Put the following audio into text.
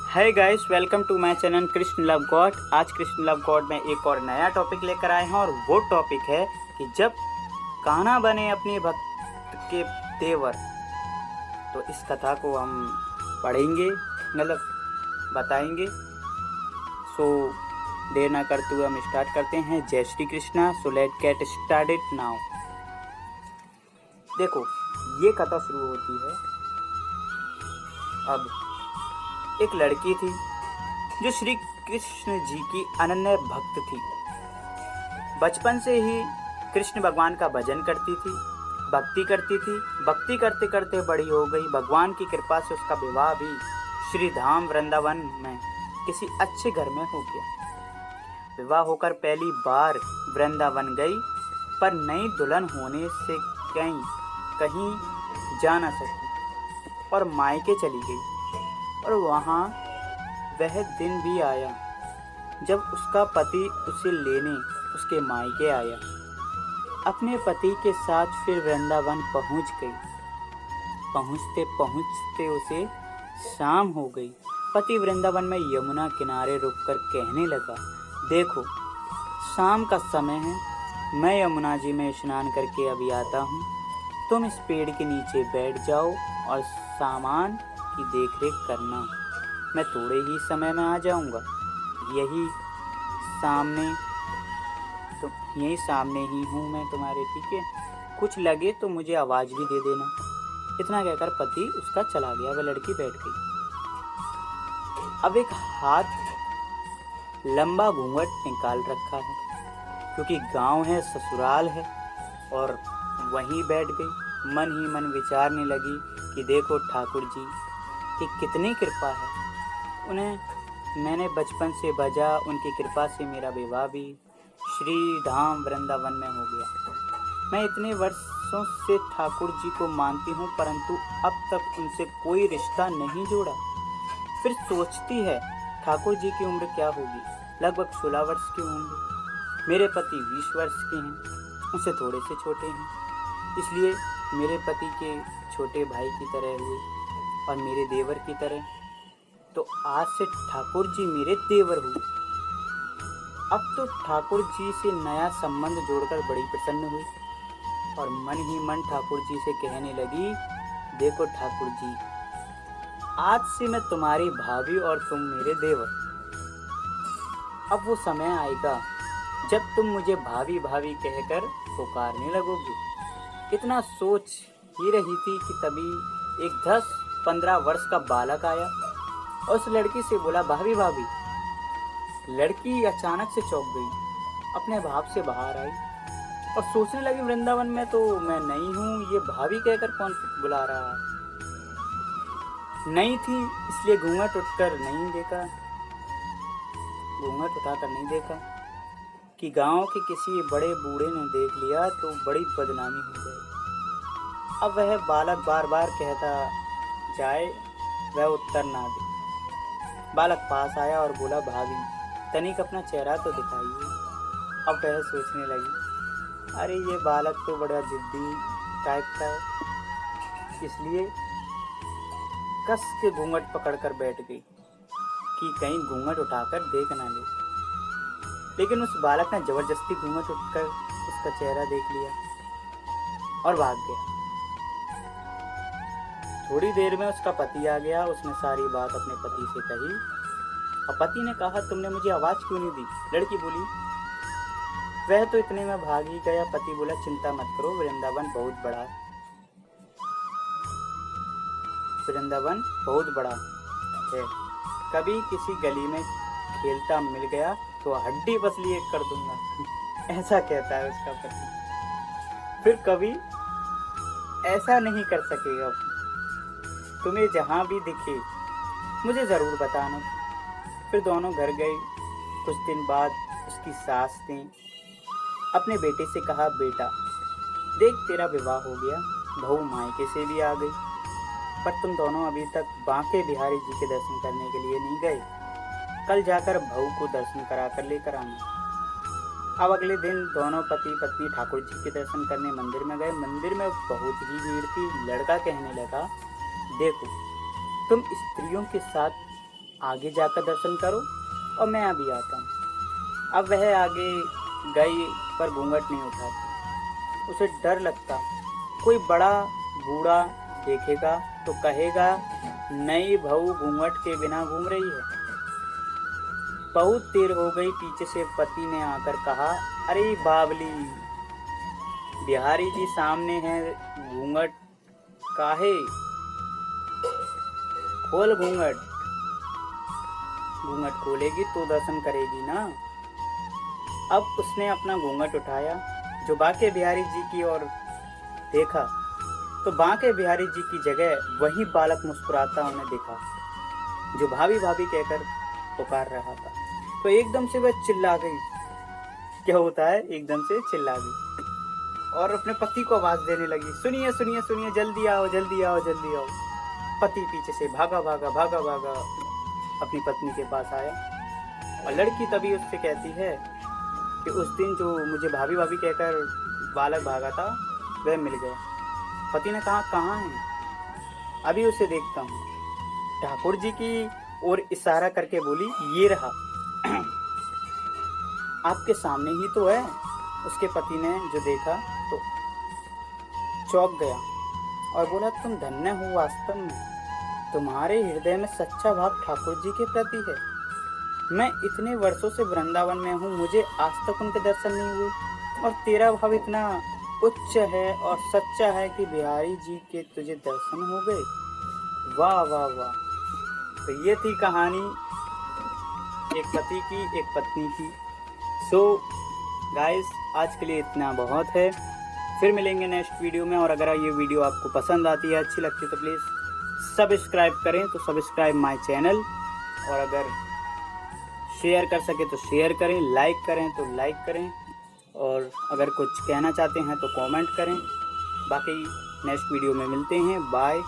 Hi guys, welcome to my channel Krishna love god. आज Krishna love God में एक और नया टॉपिक लेकर आए हैं और वो टॉपिक है कि जब कान्हा बने अपने भक्त के देवर। तो इस कथा को हम पढ़ेंगे, मतलब बताएंगे। सो देर ना करते हुए हम स्टार्ट करते हैं। जय Shri Krishna. So let get started now. देखो, ये कथा शुरू होती है। अब एक लड़की थी जो श्री कृष्ण जी की अनन्य भक्त थी। बचपन से ही कृष्ण भगवान का भजन करती थी, भक्ति करती थी। भक्ति करते करते बड़ी हो गई। भगवान की कृपा से उसका विवाह भी श्री धाम वृंदावन में किसी अच्छे घर में हो गया। विवाह होकर पहली बार वृंदावन गई, पर नई दुल्हन होने से कहीं जा न सकी और मायके चली गई। और वहाँ वह दिन भी आया जब उसका पति उसे लेने उसके मायके आया। अपने पति के साथ फिर वृंदावन पहुँच गई। पहुँचते पहुँचते उसे शाम हो गई। पति वृंदावन में यमुना किनारे रुककर कहने लगा, देखो शाम का समय है, मैं यमुना जी में स्नान करके अभी आता हूँ। तुम इस पेड़ के नीचे बैठ जाओ और सामान की देखरेख करना। मैं थोड़े ही समय में आ जाऊंगा। यही सामने ही हूँ मैं तुम्हारे, ठीक है? कुछ लगे तो मुझे आवाज़ भी दे देना। इतना कहकर पति उसका चला गया। वह लड़की बैठ गई। अब एक हाथ लंबा घूंघट निकाल रखा है, क्योंकि गांव है, ससुराल है, और वहीं बैठ गई। मन ही मन विचारने लगी कि देखो ठाकुर जी की कितनी कृपा है। उन्हें मैंने बचपन से भजा, उनकी कृपा से मेरा विवाह भी श्री धाम वृंदावन में हो गया। मैं इतने वर्षों से ठाकुर जी को मानती हूँ, परंतु अब तक उनसे कोई रिश्ता नहीं जोड़ा। फिर सोचती है ठाकुर जी की उम्र क्या होगी? लगभग 16 वर्ष के होंगे। मेरे पति 20 वर्ष के हैं, उनसे थोड़े से छोटे हैं, इसलिए मेरे पति के छोटे भाई की तरह हुए और मेरे देवर की तरह। तो आज से ठाकुर जी मेरे देवर हुए। अब तो ठाकुर जी से नया संबंध जोड़कर बड़ी प्रसन्न हुई और मन ही मन ठाकुर जी से कहने लगी, देखो ठाकुर जी, आज से मैं तुम्हारी भाभी और तुम मेरे देवर। अब वो समय आएगा जब तुम मुझे भाभी भाभी कहकर पुकारने लगोगे। इतना सोच ही रही थी कि तभी एक 10-15 वर्ष का बालक आया और उस लड़की से बोला, भाभी भाभी। लड़की अचानक से चौंक गई, अपने भाव से बाहर आई और सोचने लगी, वृंदावन में तो मैं नई हूँ, ये भाभी कहकर कौन बुला रहा है? नई थी इसलिए घूंघट उठाकर नहीं देखा कि गांव के किसी बड़े बूढ़े ने देख लिया तो बड़ी बदनामी हो जाए। अब वह बालक बार बार कहता जाए, वह उत्तर ना दे। बालक पास आया और बोला, भाभी तनिक अपना चेहरा तो दिखाइए। अब वह सोचने लगी, अरे ये बालक तो बड़ा जिद्दी टाइप का है, इसलिए कस के घूंघट पकड़कर बैठ गई कि कहीं घूंघट उठाकर देख ना ले। लेकिन उस बालक ने जबरदस्ती घूंघट उठकर उसका चेहरा देख लिया और भाग गया। थोड़ी देर में उसका पति आ गया। उसने सारी बात अपने पति से कही और पति ने कहा, तुमने मुझे आवाज क्यों नहीं दी? लड़की बोली, वह तो इतने में भाग ही गया। पति बोला, चिंता मत करो, वृंदावन बहुत बड़ा है। कभी किसी गली में खेलता मिल गया तो हड्डी पसली एक कर दूंगा। ऐसा कहता है उसका पति। फिर कभी ऐसा नहीं कर सकेगा। तुम्हें जहां भी दिखे मुझे जरूर बताना। फिर दोनों घर गए। कुछ दिन बाद उसकी सास ने अपने बेटे से कहा, बेटा देख तेरा विवाह हो गया, बहू मायके से भी आ गई, पर तुम दोनों अभी तक बांके बिहारी जी के दर्शन करने के लिए नहीं गए। कल जाकर बहू को दर्शन कराकर लेकर आना। अब अगले दिन दोनों पति पत्नी ठाकुर जी के दर्शन करने मंदिर में गए। मंदिर में बहुत ही भीड़ थी। लड़का कहने लगा, देखो तुम स्त्रियों के साथ आगे जाकर दर्शन करो और मैं अभी आता हूँ। अब वह आगे गई पर घूंघट नहीं उठाती। उसे डर लगता कोई बड़ा बूढ़ा देखेगा तो कहेगा नई बहू घूंघट के बिना घूम रही है। बहुत देर हो गई, पीछे से पति ने आकर कहा, अरे बावली, बिहारी जी सामने है, घूंघट काहे, खोल घूंघट। घूंघट खोलेगी तो दर्शन करेगी ना। अब उसने अपना घूंघट उठाया, जो बांके बिहारी जी की ओर देखा तो बांके बिहारी जी की जगह वही बालक मुस्कुराता उन्हें दिखा, जो भाभी भाभी कहकर पुकार रहा था। तो एकदम से वह चिल्ला गई। क्या होता है, एकदम से चिल्ला गई और अपने पति को आवाज देने लगी, सुनिए सुनिए सुनिए, जल्दी आओ जल्दी आओ जल्दी आओ। पति पीछे से भागा भागा भागा भागा अपनी पत्नी के पास आया और लड़की तभी उससे कहती है कि उस दिन जो मुझे भाभी भाभी कहकर बालक भागा था वह मिल गया। पति ने कहा, कहाँ है? अभी उसे देखता हूँ। ठाकुर जी की ओर इशारा करके बोली, ये रहा, आपके सामने ही तो है। उसके पति ने जो देखा तो चौंक गया और बोला, तुम धन्य हो, वास्तव में तुम्हारे हृदय में सच्चा भाव ठाकुर जी के प्रति है। मैं इतने वर्षों से वृंदावन में हूँ, मुझे आज तक उनके दर्शन नहीं हुए और तेरा भाव इतना उच्च है और सच्चा है कि बिहारी जी के तुझे दर्शन हो गए। वाह वाह वाह। तो ये थी कहानी एक पति की एक पत्नी की। सो गाइस, आज के लिए इतना बहुत है। फिर मिलेंगे नेक्स्ट वीडियो में। और अगर ये वीडियो आपको पसंद आती है, अच्छी लगती है, तो प्लीज़ सब्सक्राइब करें, तो सब्सक्राइब माय चैनल। और अगर शेयर कर सके तो शेयर करें, लाइक करें तो लाइक करें, और अगर कुछ कहना चाहते हैं तो कमेंट करें। बाकी नेक्स्ट वीडियो में मिलते हैं। बाय।